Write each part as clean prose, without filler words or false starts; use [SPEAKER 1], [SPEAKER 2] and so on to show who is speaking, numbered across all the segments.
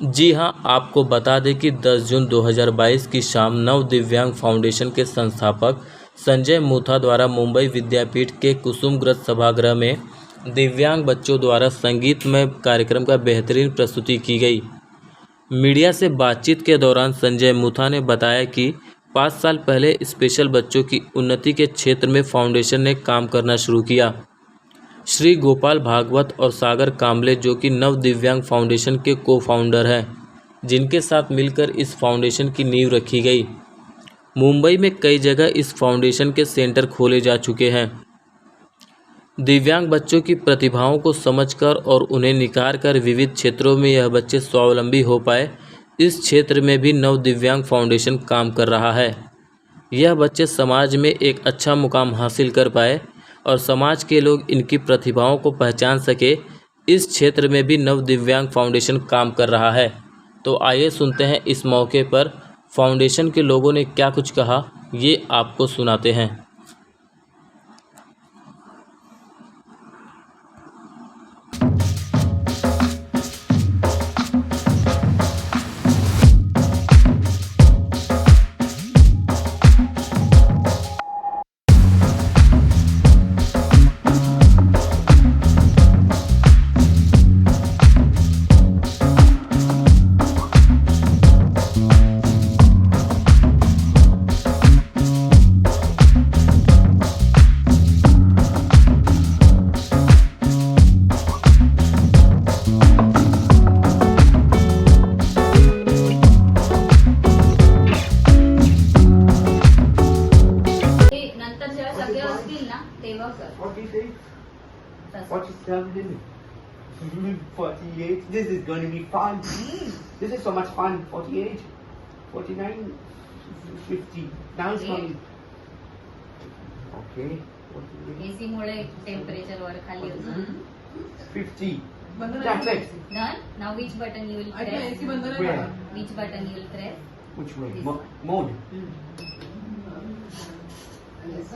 [SPEAKER 1] जी हां, आपको बता दें कि 10 जून 2022 की शाम नव दिव्यांग फाउंडेशन के संस्थापक संजय मूथा द्वारा मुंबई विद्यापीठ के कुसुमग्रज सभागृह में दिव्यांग बच्चों द्वारा संगीतमय कार्यक्रम का बेहतरीन प्रस्तुति की गई। मीडिया से बातचीत के दौरान संजय मूथा ने बताया कि 5 साल पहले स्पेशल बच्चों की उन्नति के क्षेत्र में फाउंडेशन ने काम करना शुरू किया। श्री गोपाल भागवत और सागर कांबले जो कि नव दिव्यांग फाउंडेशन के को-फाउंडर हैं, जिनके साथ मिलकर इस फाउंडेशन की नींव रखी गई। मुंबई में कई जगह इस फाउंडेशन के सेंटर खोले जा चुके हैं। दिव्यांग बच्चों की प्रतिभाओं को समझकर और उन्हें निखार कर विविध क्षेत्रों में यह बच्चे स्वावलंबी हो पाए, इस क्षेत्र में भी नव दिव्यांग फाउंडेशन काम कर रहा है। यह बच्चे समाज में एक अच्छा मुकाम हासिल कर पाए और समाज के लोग इनकी प्रतिभाओं को पहचान सके, इस क्षेत्र में भी नव दिव्यांग फाउंडेशन काम कर रहा है। तो आइए सुनते हैं इस मौके पर फाउंडेशन के लोगों ने क्या कुछ कहा, ये आपको सुनाते हैं।
[SPEAKER 2] What is 48. This is going to be fun. This is so much fun. 48, 49, 50. Now it's coming. Okay.
[SPEAKER 3] AC मुळे टेम्परेचर वर खाली होतं.
[SPEAKER 2] 50. That's it.
[SPEAKER 3] Done. Now which button you will press?
[SPEAKER 2] Where?
[SPEAKER 3] Which button you will press?
[SPEAKER 2] Which way?
[SPEAKER 3] This.
[SPEAKER 2] Mode.
[SPEAKER 3] Yes.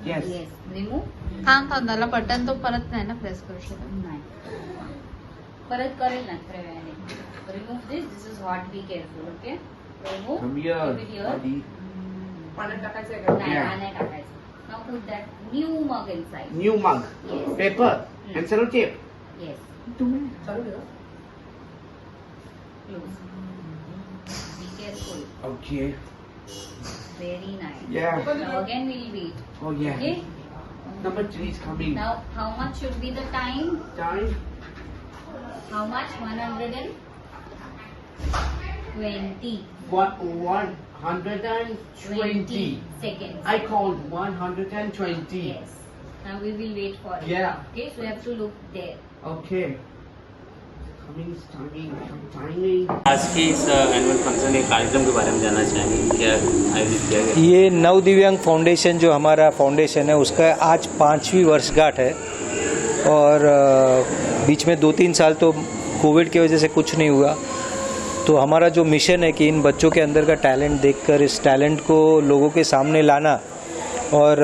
[SPEAKER 2] Yes.
[SPEAKER 3] Yes. Remove.
[SPEAKER 4] थांब त्याला button तो परत नाही ना प्रेस करू शकत.
[SPEAKER 3] नाही. परत करेल ना थोड्या वेळाने. Remove this. This is hot. Be careful. Okay. Remove.
[SPEAKER 2] Come here.
[SPEAKER 3] Keep it here.
[SPEAKER 2] Buddy.
[SPEAKER 3] पाण्यात टाकायचं का? नाही,
[SPEAKER 2] Yeah.
[SPEAKER 3] पाण्यात टाकायचं. Now put that new mug inside.
[SPEAKER 2] New mug.
[SPEAKER 3] Yes.
[SPEAKER 2] Paper. And sellotape.
[SPEAKER 3] Yes.
[SPEAKER 2] Close.
[SPEAKER 3] Close. Be careful.
[SPEAKER 2] Okay.
[SPEAKER 3] Very nice.
[SPEAKER 2] Yeah.
[SPEAKER 3] Now again we'll wait.
[SPEAKER 2] Oh yeah.
[SPEAKER 3] Okay.
[SPEAKER 2] Number 3 is coming.
[SPEAKER 3] Now how much should be the time?
[SPEAKER 2] Time.
[SPEAKER 3] How much? 120.
[SPEAKER 2] 120
[SPEAKER 3] seconds.
[SPEAKER 2] I called 120.
[SPEAKER 3] Yes. Now we will wait for it.
[SPEAKER 2] Yeah.
[SPEAKER 3] Okay. So you have to look there.
[SPEAKER 2] Okay. Timing.
[SPEAKER 1] आज की इस annual function के कार्यक्रम के बारे में जानना चाहेंगे, क्या आयोजित किया गया?
[SPEAKER 5] ये नव दिव्यांग फाउंडेशन जो हमारा फाउंडेशन है उसका आज 5वीं वर्षगांठ है और बीच में 2-3 साल तो कोविड की वजह से कुछ नहीं हुआ। तो हमारा जो मिशन है कि इन बच्चों के अंदर का टैलेंट देखकर इस टैलेंट को लोगों के सामने लाना और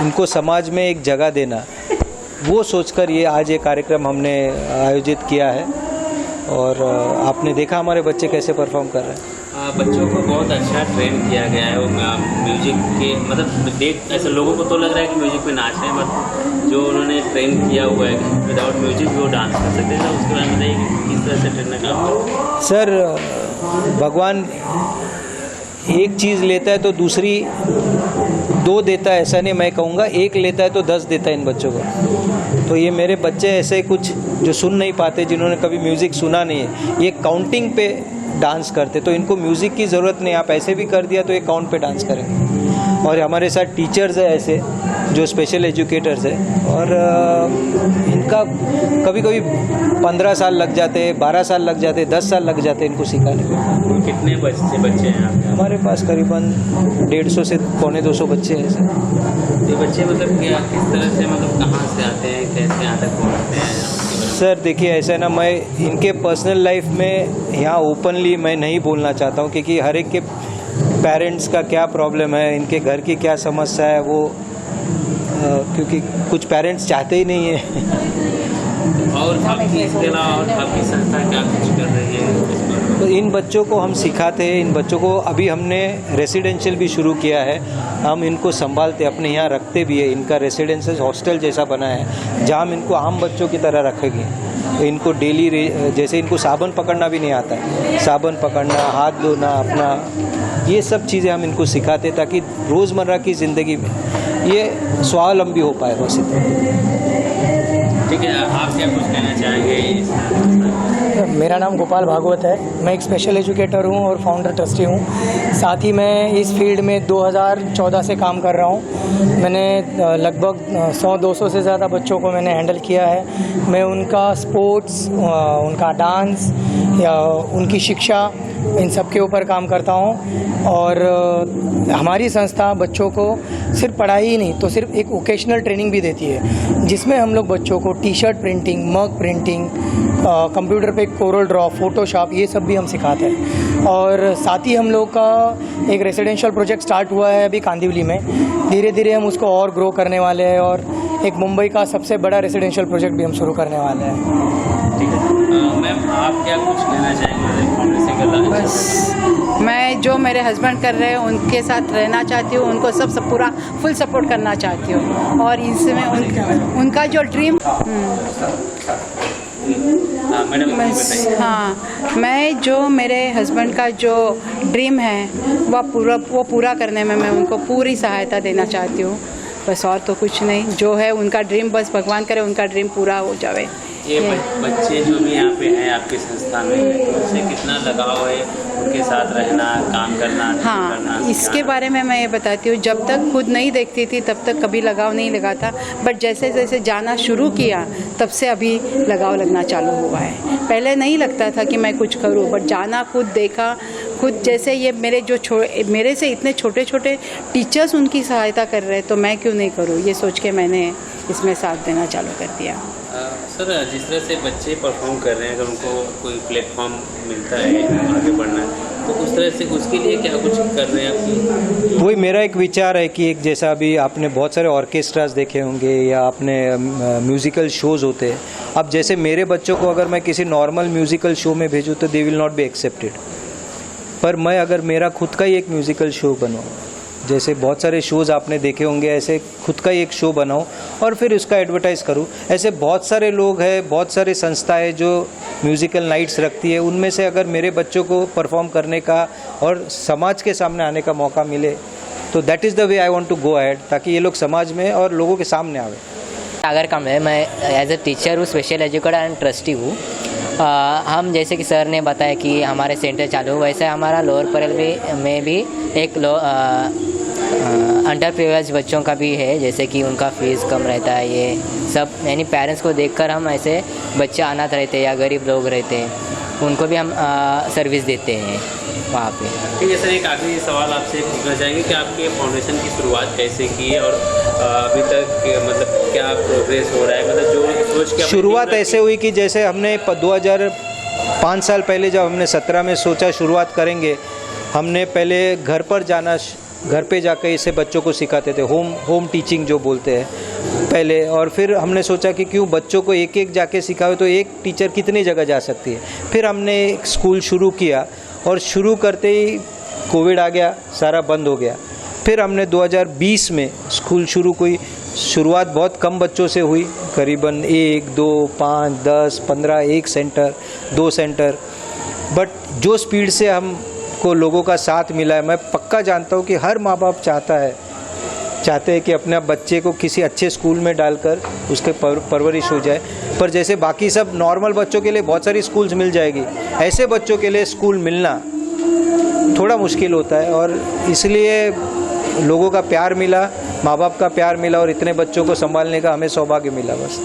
[SPEAKER 5] इनको समाज में एक जगह देना, वो सोचकर ये आज ये कार्यक्रम हमने आयोजित किया है। और आपने देखा हमारे बच्चे कैसे परफॉर्म कर रहे हैं।
[SPEAKER 1] बच्चों को बहुत अच्छा ट्रेन किया गया है म्यूजिक के, मतलब देख ऐसे लोगों को तो लग रहा है कि म्यूजिक में नाच रहे हैं, बट जो उन्होंने ट्रेन किया हुआ है विदाउट म्यूजिक वो डांस कर सकते हैं। उसके बारे में बताइए कि किस तरह से ट्रेन काम करते हैं।
[SPEAKER 5] सर, भगवान एक चीज़ लेता है तो दूसरी 2 देता है, ऐसा नहीं मैं कहूँगा। 1 लेता है तो 10 देता है इन बच्चों को। तो ये मेरे बच्चे ऐसे कुछ जो सुन नहीं पाते, जिन्होंने कभी म्यूज़िक सुना नहीं है, ये काउंटिंग पे डांस करते, तो इनको म्यूज़िक की ज़रूरत नहीं। आप ऐसे भी कर दिया तो ये काउंट पे डांस करेंगे। और हमारे साथ टीचर्स हैं ऐसे जो स्पेशल एजुकेटर्स हैं, और इनका कभी कभी 15 साल लग जाते, 12 साल लग जाते, 10 साल लग जाते इनको सिखाने में।
[SPEAKER 1] कितने बच्चे हैं आपके?
[SPEAKER 5] हमारे पास करीबन 150 से 250 बच्चे हैं सर।
[SPEAKER 1] ये बच्चे मतलब क्या किस तरह से, मतलब कहाँ से आते हैं, कैसे यहाँ तक पहुँचते हैं?
[SPEAKER 5] सर देखिए, ऐसा है ना, मैं इनके पर्सनल लाइफ में यहाँ ओपनली मैं नहीं बोलना चाहता हूँ, क्योंकि हर एक के पेरेंट्स का क्या प्रॉब्लम है, इनके घर की क्या समस्या है, वो क्योंकि कुछ पेरेंट्स चाहते ही नहीं है।
[SPEAKER 1] और
[SPEAKER 6] संस्था में केस हो।
[SPEAKER 1] इसके अलावा और आपकी संस्था क्या कुछ कर रही है?
[SPEAKER 5] तो इन बच्चों को हम सिखाते हैं। इन बच्चों को अभी हमने रेसिडेंशियल भी शुरू किया है। हम इनको संभालते, अपने यहाँ रखते भी है। इनका रेसिडेंशियल हॉस्टल जैसा बना है जहाँ हम इनको आम बच्चों की तरह रखेंगे। तो इनको डेली जैसे इनको साबुन पकड़ना भी नहीं आता है, साबुन पकड़ना, हाथ धोना अपना, ये सब चीज़ें हम इनको सिखाते ताकि रोज़मर्रा की ज़िंदगी में ये स्वावलंबी हो पाए बस इतना।
[SPEAKER 1] ठीक है, आप क्या कुछ कहना चाहेंगे?
[SPEAKER 6] मेरा नाम गोपाल भागवत है। मैं एक स्पेशल एजुकेटर हूँ और फाउंडर ट्रस्टी हूँ। साथ ही मैं इस फील्ड में 2014 से काम कर रहा हूँ। मैंने लगभग 100-200 से ज़्यादा बच्चों को मैंने हैंडल किया है। मैं उनका स्पोर्ट्स, उनका डांस या उनकी शिक्षा, इन सब के ऊपर काम करता हूँ। और हमारी संस्था बच्चों को सिर्फ पढ़ाई ही नहीं तो सिर्फ एक वोकेशनल ट्रेनिंग भी देती है, जिसमें हम लोग बच्चों को टी शर्ट प्रिंटिंग, मग प्रिंटिंग, कंप्यूटर पे कोरल ड्रॉ, फोटोशॉप, ये सब भी हम सिखाते हैं। और साथ ही हम लोग का एक रेसिडेंशियल प्रोजेक्ट स्टार्ट हुआ है अभी कांदिवली में। धीरे धीरे हम उसको और ग्रो करने वाले हैं और एक मुंबई का सबसे बड़ा रेसिडेंशियल प्रोजेक्ट भी हम शुरू करने वाले हैं।
[SPEAKER 1] ठीक है मैम, आप क्या कुछ कहना चाहेंगे फाउंडेशन के बारे में?
[SPEAKER 7] बस मैं जो मेरे हस्बैंड कर रहे हैं उनके साथ रहना चाहती हूँ, उनको सब पूरा फुल सपोर्ट करना चाहती हूँ। और इसमें उनका जो ड्रीम हाँ, मैं जो मेरे हस्बैंड का जो ड्रीम है वो पूरा करने में मैं उनको पूरी सहायता देना चाहती हूँ। बस और तो कुछ नहीं, जो है उनका ड्रीम, बस भगवान करे उनका ड्रीम पूरा हो जाए।
[SPEAKER 1] ये बच्चे जो भी यहाँ पे हैं आपकी संस्था में, उनसे कितना लगाव है, उनके साथ रहना, काम करना,
[SPEAKER 7] हाँ, इसके बारे में मैं ये बताती हूँ। जब तक खुद नहीं देखती थी तब तक कभी लगाव नहीं लगा था, बट जैसे जैसे जाना शुरू किया तब से अभी लगाव लगना चालू हुआ है। पहले नहीं लगता था कि मैं कुछ करूँ, बट जाना, खुद देखा, खुद जैसे ये मेरे से इतने छोटे छोटे टीचर्स उनकी सहायता कर रहे हैं तो मैं क्यों नहीं करूँ, ये सोच के मैंने इसमें साथ देना चालू कर दिया।
[SPEAKER 1] सर, जिस तरह से बच्चे परफॉर्म कर रहे हैं, अगर उनको कोई प्लेटफॉर्म मिलता है आगे बढ़ना है तो उस तरह से उसके लिए क्या कुछ कर रहे हैं आप?
[SPEAKER 5] वही मेरा एक विचार है कि एक जैसा अभी आपने बहुत सारे ऑर्केस्ट्रास देखे होंगे या आपने म्यूज़िकल शोज़ होते हैं। अब जैसे मेरे बच्चों को अगर मैं किसी नॉर्मल म्यूज़िकल शो में भेजूँ तो they will not be accepted, पर मैं अगर मेरा खुद का ही एक म्यूज़िकल शो बनाऊँ, जैसे बहुत सारे शोज़ आपने देखे होंगे, ऐसे खुद का ही एक शो बनाऊं और फिर उसका एडवर्टाइज़ करूं। ऐसे बहुत सारे लोग हैं, बहुत सारे संस्थाएं जो म्यूज़िकल नाइट्स रखती है, उनमें से अगर मेरे बच्चों को परफॉर्म करने का और समाज के सामने आने का मौका मिले तो that is the way I want to go ahead, ताकि ये लोग समाज में और लोगों के सामने आवे।
[SPEAKER 8] सागर काम है, मैं एज ए टीचर हूँ, स्पेशल एजुकेटर एंड ट्रस्टी हूँ। हम जैसे कि सर ने बताया कि हमारे सेंटर चालू हुआ, वैसे हमारा लोअर परल में भी एक अंडर प्रिविलेज बच्चों का भी है, जैसे कि उनका फीस कम रहता है। ये सब यानी पेरेंट्स को देखकर हम ऐसे बच्चे अनाथ रहते हैं या गरीब लोग रहते हैं, उनको भी हम सर्विस देते हैं वहाँ पे।
[SPEAKER 1] ठीक है सर, एक आखिरी सवाल आपसे पूछना चाहेंगे कि आपके फाउंडेशन की शुरुआत कैसे की है और अभी तक मतलब क्या प्रोग्रेस हो रहा है, मतलब जो सोच के
[SPEAKER 5] शुरुआत ऐसे हुई कि जैसे हमने 2005 साल पहले जब हमने 17 में सोचा शुरुआत करेंगे, हमने पहले घर पर जाना, घर पे जाकर इसे बच्चों को सिखाते थे, होम टीचिंग जो बोलते हैं पहले। और फिर हमने सोचा कि क्यों बच्चों को एक एक जाके सिखाओ, तो एक टीचर कितनी जगह जा सकती है। फिर हमने एक स्कूल शुरू किया और शुरू करते ही कोविड आ गया, सारा बंद हो गया। फिर हमने 2020 में स्कूल शुरू की। शुरुआत बहुत कम बच्चों से हुई, करीबन 1, 2, 5, 10, 15, 1 सेंटर, 2 सेंटर, बट जो स्पीड से हम को लोगों का साथ मिला है, मैं पक्का जानता हूँ कि हर माँ बाप चाहते हैं कि अपने बच्चे को किसी अच्छे स्कूल में डालकर उसके परवरिश हो जाए। पर जैसे बाकी सब नॉर्मल बच्चों के लिए बहुत सारी स्कूल्स मिल जाएगी, ऐसे बच्चों के लिए स्कूल मिलना थोड़ा मुश्किल होता है। और इसलिए लोगों का प्यार मिला, माँ बाप का प्यार मिला और इतने बच्चों को संभालने का हमें सौभाग्य मिला बस।